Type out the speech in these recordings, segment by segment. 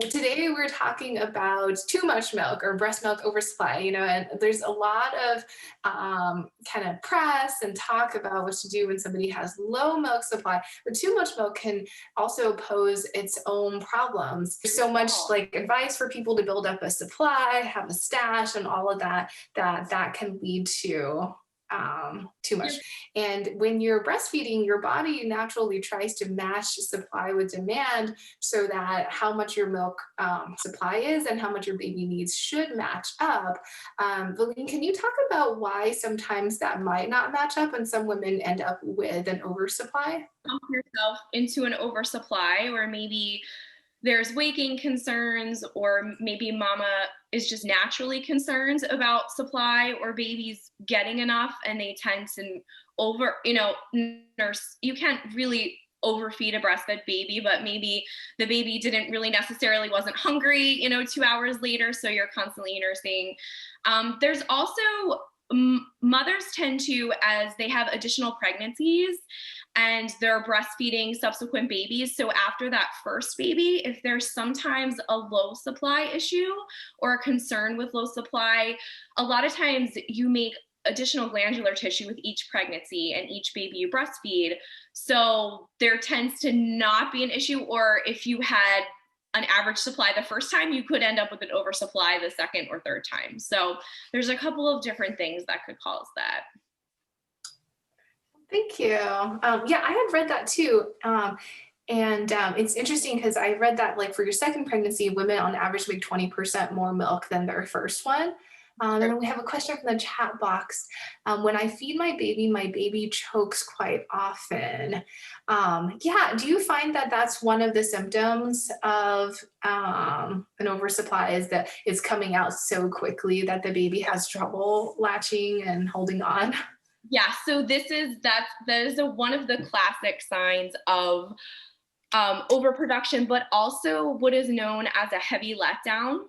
today we're talking about too much milk or breast milk oversupply, and there's a lot of kind of press and talk about what to do when somebody has low milk supply, but too much milk can also pose its own problems. There's so much like advice for people to build up a supply, have a stash, and all of that can lead to too much. And when you're breastfeeding, your body naturally tries to match supply with demand so that how much your milk supply is and how much your baby needs should match up. Valene, can you talk about why sometimes that might not match up and some women end up with an oversupply? Pump yourself into an oversupply, or maybe there's weight gain concerns, or maybe mama is just naturally concerned about supply or babies getting enough, and they tend to nurse. You can't really overfeed a breastfed baby, but maybe the baby didn't really necessarily wasn't hungry, 2 hours later, so you're constantly nursing. There's also mothers tend to, as they have additional pregnancies and they're breastfeeding subsequent babies. So after that first baby, if there's sometimes a low supply issue or a concern with low supply, a lot of times you make additional glandular tissue with each pregnancy and each baby you breastfeed. So there tends to not be an issue, or if you had an average supply the first time, you could end up with an oversupply the second or third time. So there's a couple of different things that could cause that. Thank you. Yeah, I had read that too. It's interesting because I read that like for your second pregnancy, women on average make 20% more milk than their first one. And then we have a question from the chat box. When I feed my baby chokes quite often. Yeah, do you find that that's one of the symptoms of an oversupply, is that it's coming out so quickly that the baby has trouble latching and holding on? Yeah, so that is one of the classic signs of overproduction, but also what is known as a heavy letdown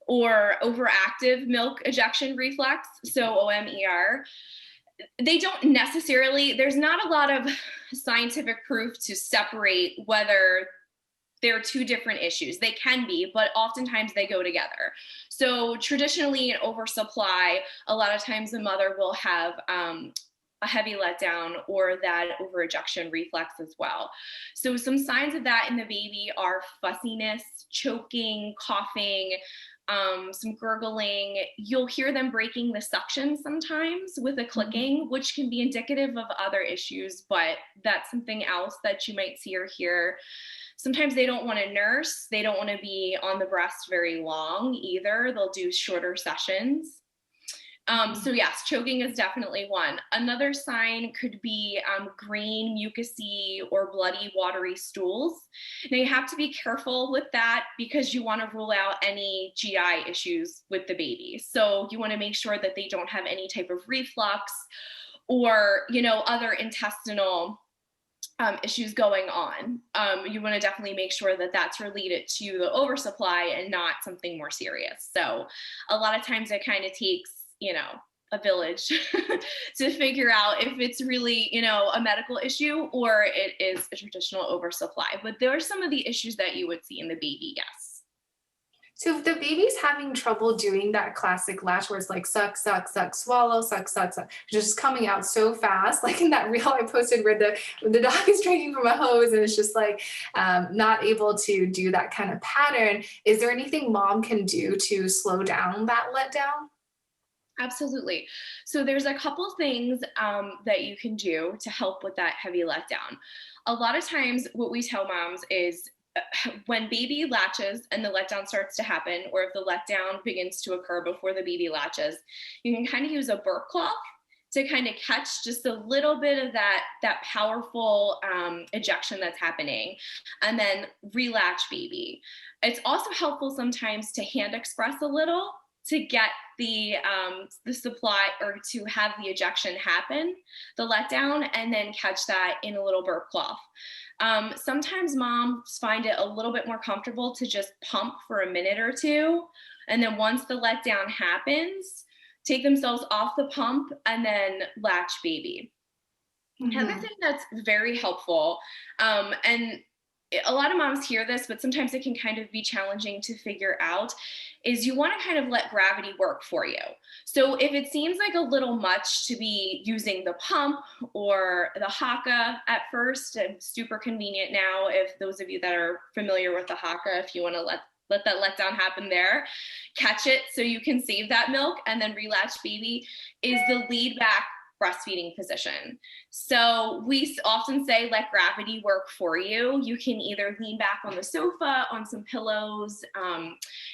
or overactive milk ejection reflex, so OMER. They don't necessarily, there's not a lot of scientific proof to separate whether they're two different issues. They can be, but oftentimes they go together. So traditionally in oversupply, a lot of times the mother will have a heavy letdown or that overejection reflex as well. So some signs of that in the baby are fussiness, choking, coughing, some gurgling. You'll hear them breaking the suction sometimes with a clicking, which can be indicative of other issues, but that's something else that you might see or hear. Sometimes they don't want to nurse. They don't want to be on the breast very long either. They'll do shorter sessions. So yes, choking is definitely one. Another sign could be green, mucousy, or bloody, watery stools. Now you have to be careful with that because you want to rule out any GI issues with the baby. So you want to make sure that they don't have any type of reflux or, other intestinal issues going on. You want to definitely make sure that that's related to the oversupply and not something more serious. So a lot of times it kind of takes a village to figure out if it's really, a medical issue or it is a traditional oversupply. But there are some of the issues that you would see in the baby, yes. So if the baby's having trouble doing that classic latch where it's like suck, suck, suck, swallow, suck, suck, suck, just coming out so fast, like in that reel I posted where the dog is drinking from a hose and it's just like not able to do that kind of pattern, is there anything mom can do to slow down that letdown? Absolutely. So there's a couple things that you can do to help with that heavy letdown. A lot of times what we tell moms is when baby latches and the letdown starts to happen, or if the letdown begins to occur before the baby latches, you can kind of use a burp cloth to kind of catch just a little bit of that powerful ejection that's happening, and then relatch baby. It's also helpful sometimes to hand express a little to get the supply, or to have the ejection happen, the letdown, and then catch that in a little burp cloth. Sometimes moms find it a little bit more comfortable to just pump for a minute or two. And then once the letdown happens, take themselves off the pump and then latch baby. Mm-hmm. Another thing that's very helpful, and a lot of moms hear this, but sometimes it can kind of be challenging to figure out, is you want to kind of let gravity work for you. So if it seems like a little much to be using the pump or the Haka at first, and super convenient now, if those of you that are familiar with the Haka, if you want to let that letdown happen there, catch it so you can save that milk and then relatch baby, is the lead back breastfeeding position. So we often say, let gravity work for you. You can either lean back on the sofa, on some pillows,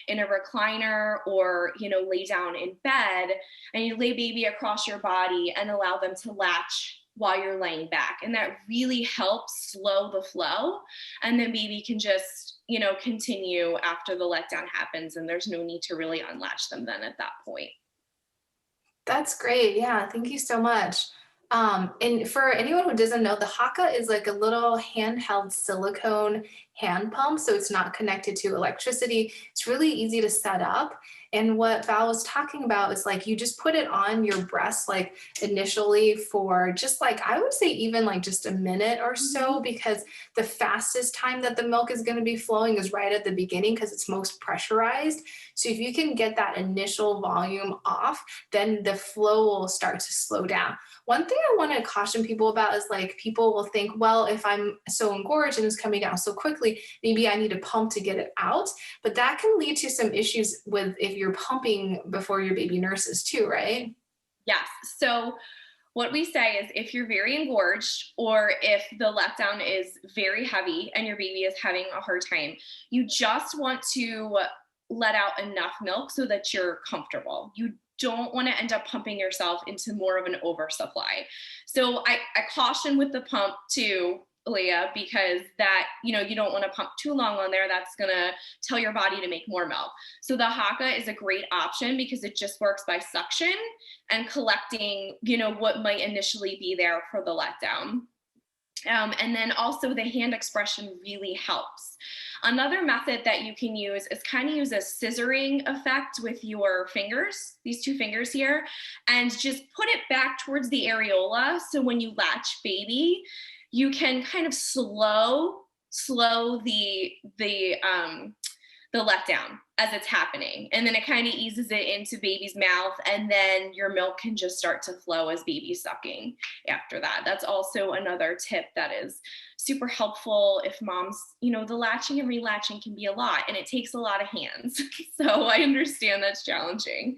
in a recliner, or, you know, lay down in bed, and you lay baby across your body and allow them to latch while you're laying back. And that really helps slow the flow. And then baby can just, you know, continue after the letdown happens, and there's no need to really unlatch them then at that point. That's great. Yeah, thank you so much. And for anyone who doesn't know, the Haka is like a little handheld silicone hand pump, so it's not connected to electricity. It's really easy to set up. And what Val was talking about is like you just put it on your breast, like initially for just like, I would say even like just a minute or so, because the fastest time that the milk is going to be flowing is right at the beginning because it's most pressurized. So if you can get that initial volume off, then the flow will start to slow down. One thing I want to caution people about is like people will think, well, if I'm so engorged and it's coming down so quickly, maybe I need a pump to get it out. But that can lead to some issues with if you're pumping before your baby nurses too, right? Yes. So what we say is, if you're very engorged or if the letdown is very heavy and your baby is having a hard time, you just want to let out enough milk so that you're comfortable. You don't want to end up pumping yourself into more of an oversupply. So I caution with the pump too, Leah, because that, you know, you don't want to pump too long on there. That's going to tell your body to make more milk. So the Haka is a great option because it just works by suction and collecting, you know, what might initially be there for the letdown. And then also the hand expression really helps. Another method that you can use is kind of use a scissoring effect with your fingers, these two fingers here, and just put it back towards the areola. So when you latch baby, you can kind of slow the letdown as it's happening. And then it kind of eases it into baby's mouth, and then your milk can just start to flow as baby's sucking after that. That's also another tip that is super helpful if moms, you know, the latching and relatching can be a lot and it takes a lot of hands. So I understand that's challenging.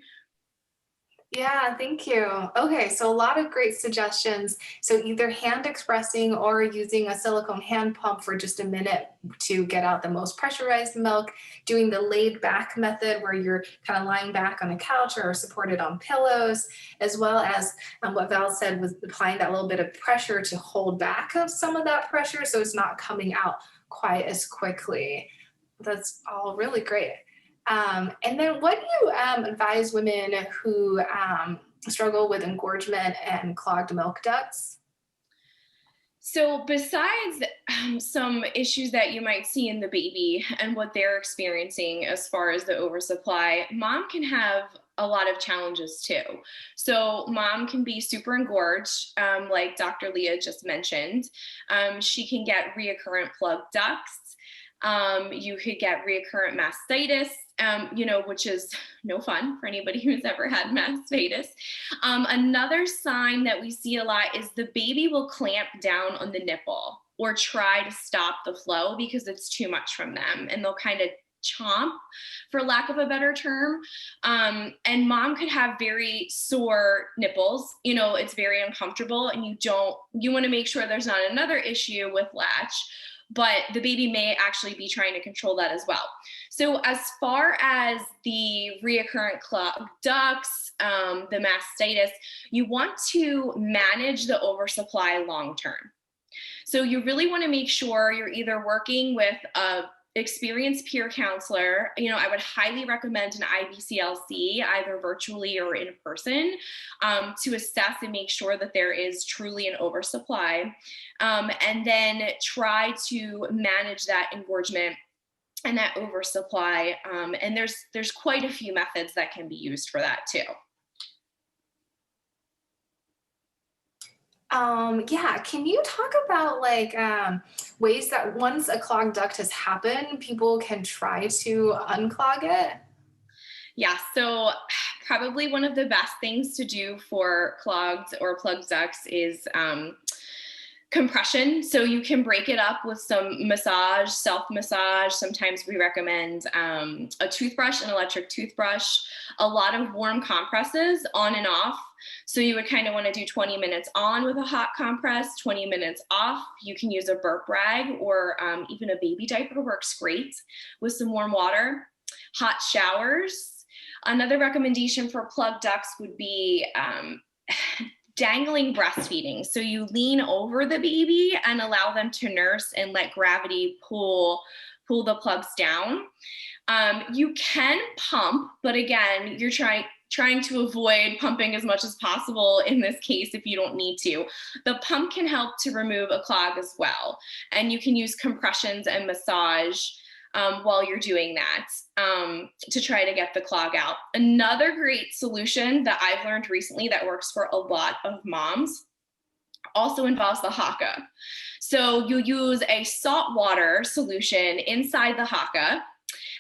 Yeah, thank you. Okay, so a lot of great suggestions. So either hand expressing or using a silicone hand pump for just a minute to get out the most pressurized milk, doing the laid back method where you're kind of lying back on a couch or supported on pillows, as well as what Val said was applying that little bit of pressure to hold back of some of that pressure so it's not coming out quite as quickly. That's all really great. And then what do you advise women who struggle with engorgement and clogged milk ducts? So besides some issues that you might see in the baby and what they're experiencing as far as the oversupply, mom can have a lot of challenges too. So mom can be super engorged, like Dr. Leah just mentioned. She can get reoccurrent plugged ducts. You could get reoccurrent mastitis, you know, which is no fun for anybody who's ever had mastitis. Another sign that we see a lot is the baby will clamp down on the nipple or try to stop the flow because it's too much from them, and they'll kind of chomp, for lack of a better term. And mom could have very sore nipples. You know, it's very uncomfortable, and you want to make sure there's not another issue with latch, but the baby may actually be trying to control that as well. So as far as the reoccurrent clogged ducts, the mastitis, you want to manage the oversupply long-term. So you really want to make sure you're either working with a experienced peer counselor. You know, I would highly recommend an IBCLC, either virtually or in person, to assess and make sure that there is truly an oversupply, and then try to manage that engorgement and that oversupply. And there's quite a few methods that can be used for that too. Yeah, can you talk about like ways that once a clogged duct has happened, people can try to unclog it? Yeah, so probably one of the best things to do for clogged or plugged ducts is compression. So you can break it up with some massage, self massage. Sometimes we recommend a toothbrush, an electric toothbrush, a lot of warm compresses on and off. So you would kind of want to do 20 minutes on with a hot compress, 20 minutes off. You can use a burp rag or even a baby diaper works great with some warm water. Hot showers. Another recommendation for plugged ducts would be dangling breastfeeding. So you lean over the baby and allow them to nurse and let gravity pull the plugs down. You can pump, but again, you're trying to avoid pumping as much as possible in this case if you don't need to. The pump can help to remove a clog as well. And you can use compressions and massage while you're doing that to try to get the clog out. Another great solution that I've learned recently that works for a lot of moms also involves the haka. So you use a salt water solution inside the haka,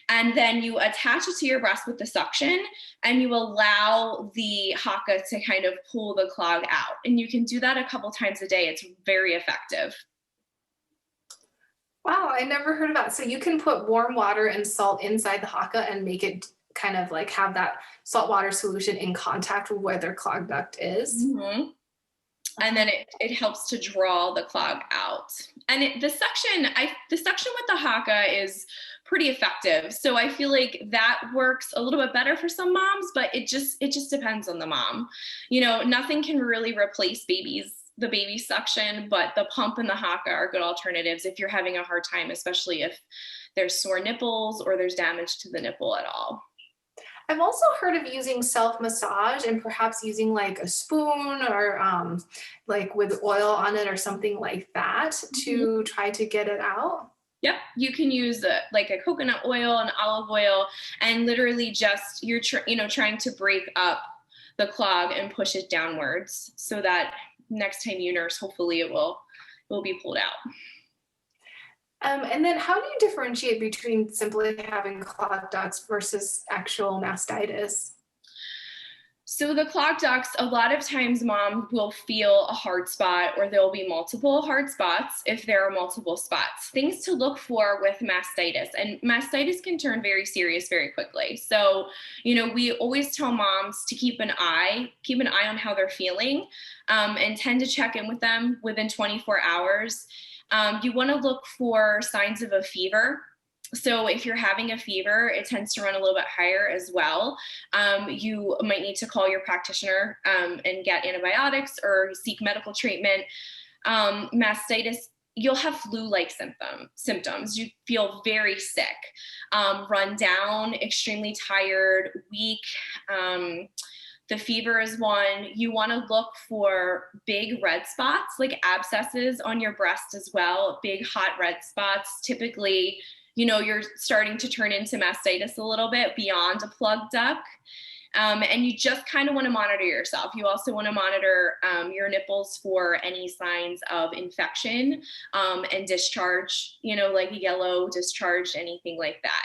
and then you attach it to your breast with the suction, and you allow the haka to kind of pull the clog out. And you can do that a couple times a day. It's very effective. Wow, I never heard of that. So you can put warm water and salt inside the haka and make it kind of like have that salt water solution in contact with where their clogged duct is. Mm-hmm. And then it helps to draw the clog out. And the suction with the haka is pretty effective. So I feel like that works a little bit better for some moms, but it just depends on the mom. You know, nothing can really replace the baby suction, but the pump and the haka are good alternatives if you're having a hard time, especially if there's sore nipples or there's damage to the nipple at all. I've also heard of using self massage and perhaps using like a spoon or like with oil on it or something like that to try to get it out. Yep, you can use like a coconut oil and olive oil, and literally just trying to break up the clog and push it downwards so that next time you nurse, hopefully it will be pulled out. And then how do you differentiate between simply having clogged ducts versus actual mastitis? So the clogged ducts, a lot of times mom will feel a hard spot or there will be multiple hard spots if there are multiple spots. Things to look for with mastitis, and mastitis can turn very serious very quickly. So, we always tell moms to keep an eye on how they're feeling and tend to check in with them within 24 hours. You want to look for signs of a fever. So if you're having a fever, it tends to run a little bit higher as well. You might need to call your practitioner and get antibiotics or seek medical treatment. Mastitis, you'll have flu-like symptoms. You feel very sick, run down, extremely tired, weak. The fever is one. You want to look for big red spots, like abscesses on your breast as well, big hot red spots. Typically, you're starting to turn into mastitis a little bit beyond a plugged duct. And you just kind of want to monitor yourself. You also want to monitor your nipples for any signs of infection and discharge, like a yellow discharge, anything like that.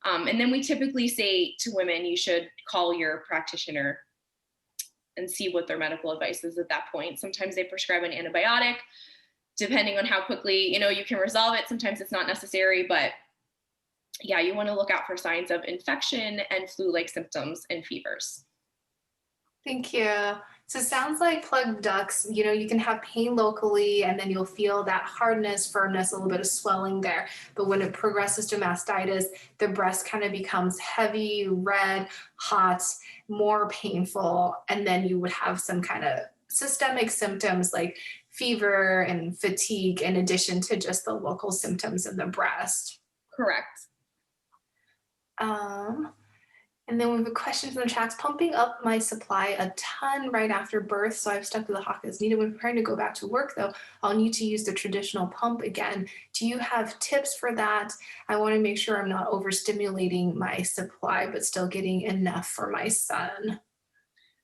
And then we typically say to women, you should call your practitioner and see what their medical advice is at that point. Sometimes they prescribe an antibiotic, depending on how quickly, you can resolve it. Sometimes it's not necessary, but yeah, you want to look out for signs of infection and flu-like symptoms and fevers. Thank you. So it sounds like plugged ducts, you can have pain locally and then you'll feel that hardness, firmness, a little bit of swelling there. But when it progresses to mastitis, the breast kind of becomes heavy, red, hot, more painful. And then you would have some kind of systemic symptoms like fever and fatigue in addition to just the local symptoms in the breast. Correct. And then we have a question from the chats. Pumping up my supply a ton right after birth, so I've stuck with the haka as needed. When preparing to go back to work, though, I'll need to use the traditional pump again. Do you have tips for that? I want to make sure I'm not overstimulating my supply, but still getting enough for my son.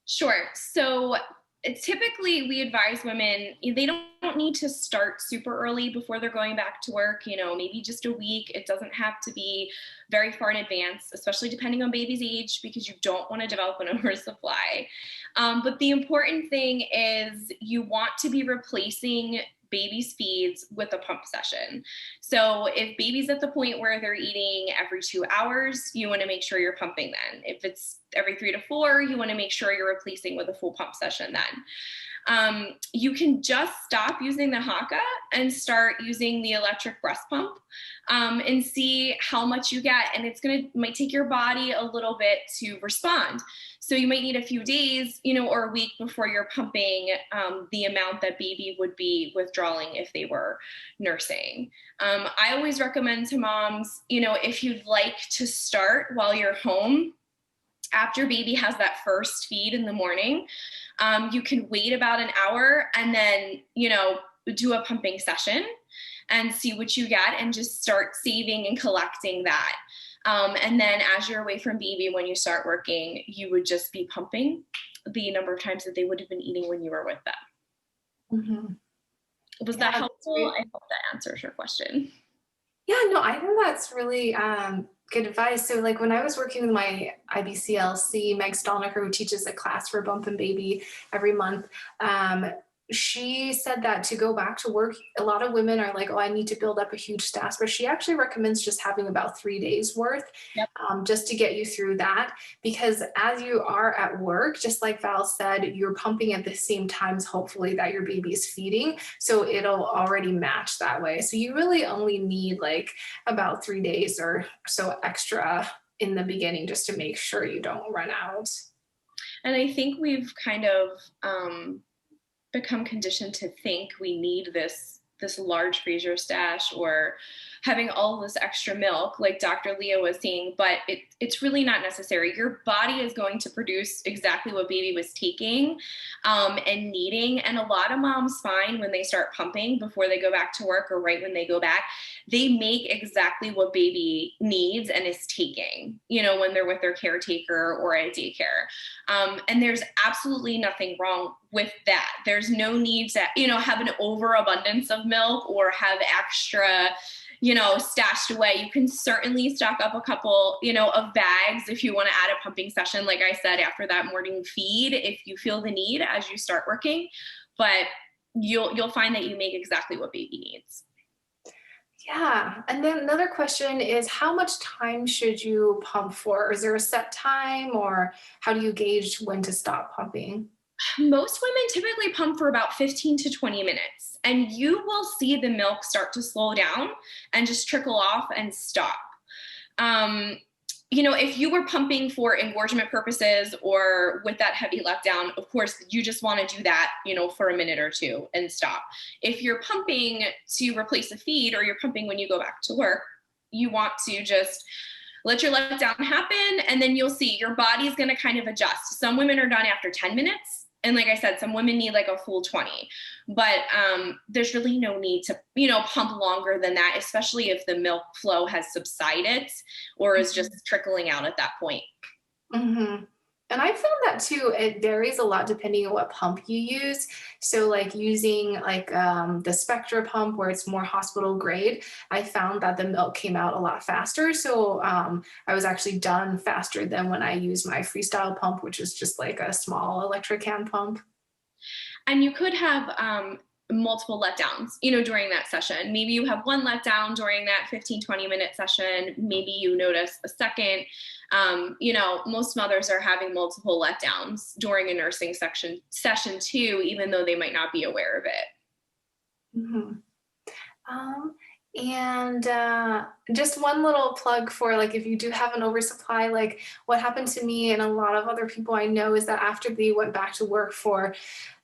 Sure. So typically we advise women, they don't need to start super early before they're going back to work, maybe just a week. It doesn't have to be very far in advance, especially depending on baby's age, because you don't want to develop an oversupply. But the important thing is you want to be replacing baby's feeds with a pump session. So if baby's at the point where they're eating every 2 hours, you want to make sure you're pumping then. If it's every 3 to 4, you want to make sure you're replacing with a full pump session then. You can just stop using the Haka and start using the electric breast pump, and see how much you get. And might take your body a little bit to respond. So you might need a few days, or a week before you're pumping the amount that baby would be withdrawing if they were nursing. I always recommend to moms, if you'd like to start while you're home, after baby has that first feed in the morning, you can wait about an hour and then, do a pumping session and see what you get and just start saving and collecting that. And then as you're away from baby, when you start working, you would just be pumping the number of times that they would have been eating when you were with them. Mm-hmm. Was that helpful? I hope that answers your question. Yeah, no, I think that's really good advice. So like when I was working with my IBCLC, Meg Stolniker, who teaches a class for Bump and Baby every month, she said that to go back to work, a lot of women are like, oh, I need to build up a huge stash, but she actually recommends just having about 3 days worth, just to get you through that. Because as you are at work, just like Val said, you're pumping at the same times, hopefully, that your baby is feeding. So it'll already match that way. So you really only need like about 3 days or so extra in the beginning just to make sure you don't run out. And I think we've kind of become conditioned to think we need this large freezer stash or having all this extra milk, like Dr. Leah was saying, but it's really not necessary. Your body is going to produce exactly what baby was taking and needing. And a lot of moms find when they start pumping before they go back to work or right when they go back, they make exactly what baby needs and is taking, when they're with their caretaker or at daycare. And there's absolutely nothing wrong with that. There's no need to, have an overabundance of milk or have extra, stashed away. You can certainly stock up a couple, of bags if you want to add a pumping session, like I said, after that morning feed, if you feel the need as you start working, but you'll find that you make exactly what baby needs. Yeah. And then another question is, how much time should you pump for? Is there a set time, or how do you gauge when to stop pumping? Most women typically pump for about 15 to 20 minutes, and you will see the milk start to slow down and just trickle off and stop. If you were pumping for engorgement purposes or with that heavy letdown, of course, you just want to do that, for a minute or two and stop. If you're pumping to replace a feed or you're pumping when you go back to work, you want to just let your letdown happen, and then you'll see your body's going to kind of adjust. Some women are done after 10 minutes. And like I said, some women need like a full 20, but there's really no need to, pump longer than that, especially if the milk flow has subsided or is just trickling out at that point. Mm-hmm. And I found that too, it varies a lot depending on what pump you use. So like using like the Spectra pump where it's more hospital grade, I found that the milk came out a lot faster. So I was actually done faster than when I used my freestyle pump, which is just like a small electric hand pump. And you could have multiple letdowns, during that session. Maybe you have one letdown during that 15-20 minute session. Maybe you notice a second. Most mothers are having multiple letdowns during a nursing session too, even though they might not be aware of it. Mm-hmm. And just one little plug for like, if you do have an oversupply, like what happened to me and a lot of other people I know is that after we went back to work for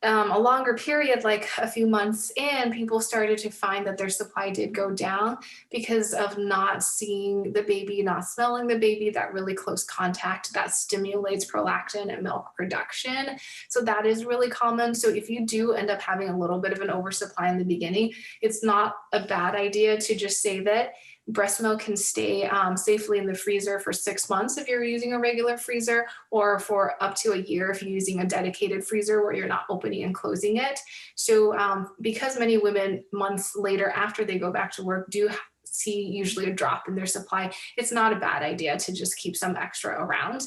a longer period, like a few months in, people started to find that their supply did go down because of not seeing the baby, not smelling the baby, that really close contact that stimulates prolactin and milk production. So that is really common. So if you do end up having a little bit of an oversupply in the beginning, it's not a bad idea to just save it. breast milk can stay safely in the freezer for 6 months if you're using a regular freezer, or for up to a year if you're using a dedicated freezer where you're not opening and closing it. So because many women months later after they go back to work do see usually a drop in their supply, it's not a bad idea to just keep some extra around.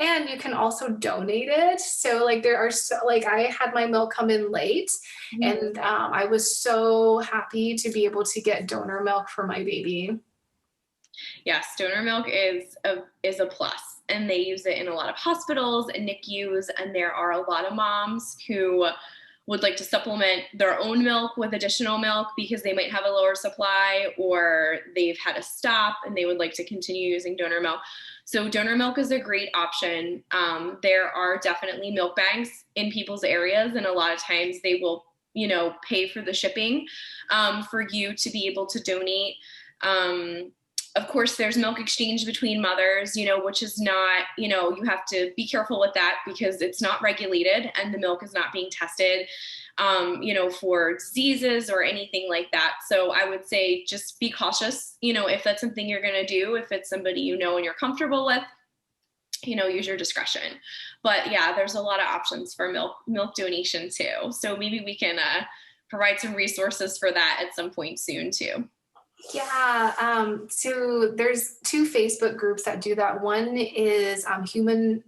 And you can also donate it. So like there are like I had my milk come in late, and I was so happy to be able to get donor milk for my baby. Yes, donor milk is a plus, and they use it in a lot of hospitals and NICUs, and there are a lot of moms who would like to supplement their own milk with additional milk because they might have a lower supply or they've had a stop and they would like to continue using donor milk. So donor milk is a great option. There are definitely milk banks in people's areas, and a lot of times they will, pay for the shipping for you to be able to donate. Of course, there's milk exchange between mothers, which is not, you have to be careful with that because it's not regulated and the milk is not being tested, for diseases or anything like that. So I would say just be cautious, if that's something you're going to do, if it's somebody and you're comfortable with, use your discretion. But yeah, there's a lot of options for milk donation too. So maybe we can provide some resources for that at some point soon too. Yeah, so there's 2 Facebook groups that do that. One is human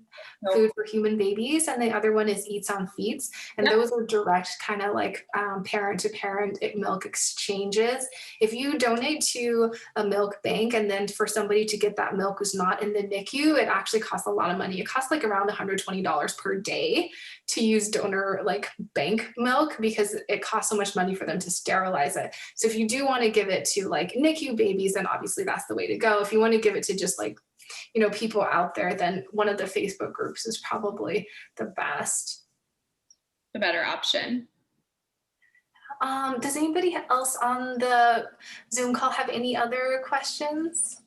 food for human babies, and the other one is Eats on Feeds. And those are direct kind of like parent to parent milk exchanges. If you donate to a milk bank and then for somebody to get that milk who's not in the NICU, it actually costs a lot of money. It costs like around $120 per day to use donor like bank milk because it costs so much money for them to sterilize it. So if you do want to give it to like NICU babies, then obviously that's the way to go. If you want to give it to just like people out there, then one of the Facebook groups is probably the best. The better option. Does anybody else on the Zoom call have any other questions?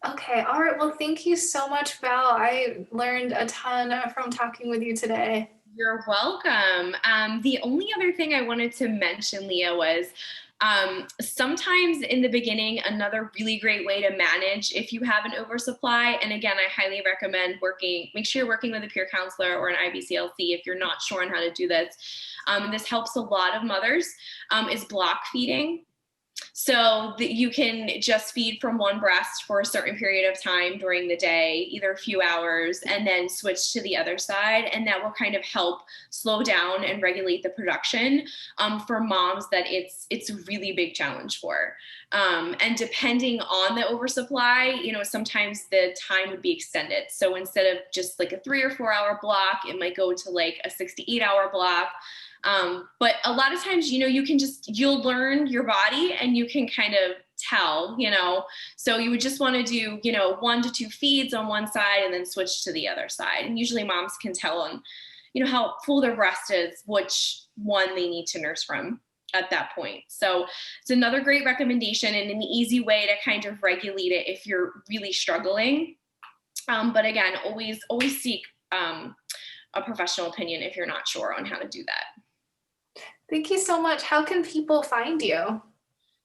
Okay, all right. Well, thank you so much, Val. I learned a ton from talking with you today. You're welcome. The only other thing I wanted to mention, Leah, was sometimes in the beginning, another really great way to manage if you have an oversupply, and again, I highly recommend make sure you're working with a peer counselor or an IBCLC if you're not sure on how to do this. And this helps a lot of mothers, is block feeding. So that you can just feed from one breast for a certain period of time during the day, either a few hours, and then switch to the other side. And that will kind of help slow down and regulate the production for moms that it's a really big challenge for. And depending on the oversupply, sometimes the time would be extended. So instead of just like a 3 or 4 hour block, it might go to like a 6 to 8 hour block. But a lot of times, you'll learn your body and you can kind of tell, so you would just want to do, 1 to 2 feeds on one side and then switch to the other side. And usually moms can tell on, how full their breast is, which one they need to nurse from at that point. So it's another great recommendation and an easy way to kind of regulate it if you're really struggling. But again, always seek a professional opinion if you're not sure on how to do that. Thank you so much. How can people find you?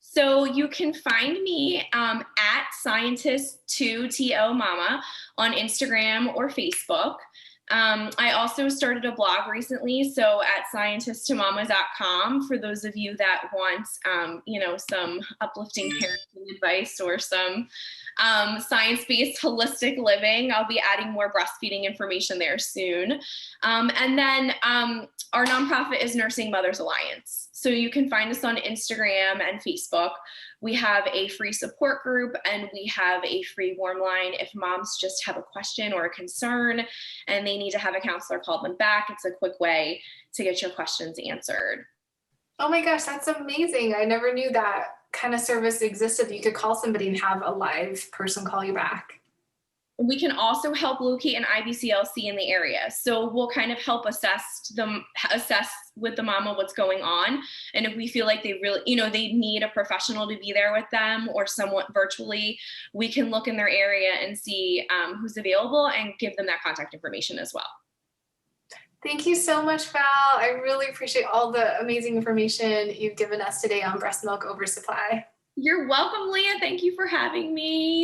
So you can find me at scientist2to mama on Instagram or Facebook. I also started a blog recently, so at scientisttomama.com for those of you that want, some uplifting parenting advice or some science-based holistic living. I'll be adding more breastfeeding information there soon. And then our nonprofit is Nursing Mothers Alliance. So you can find us on Instagram and Facebook. We have a free support group and we have a free warm line if moms just have a question or a concern and they need to have a counselor call them back. It's a quick way to get your questions answered. Oh my gosh, that's amazing. I never knew that kind of service existed. You could call somebody and have a live person call you back. We can also help locate an IBCLC in the area. So we'll kind of help assess with the mama what's going on. And if we feel like they really, they need a professional to be there with them or somewhat virtually, we can look in their area and see who's available and give them that contact information as well. Thank you so much, Val. I really appreciate all the amazing information you've given us today on breast milk oversupply. You're welcome, Leah. Thank you for having me.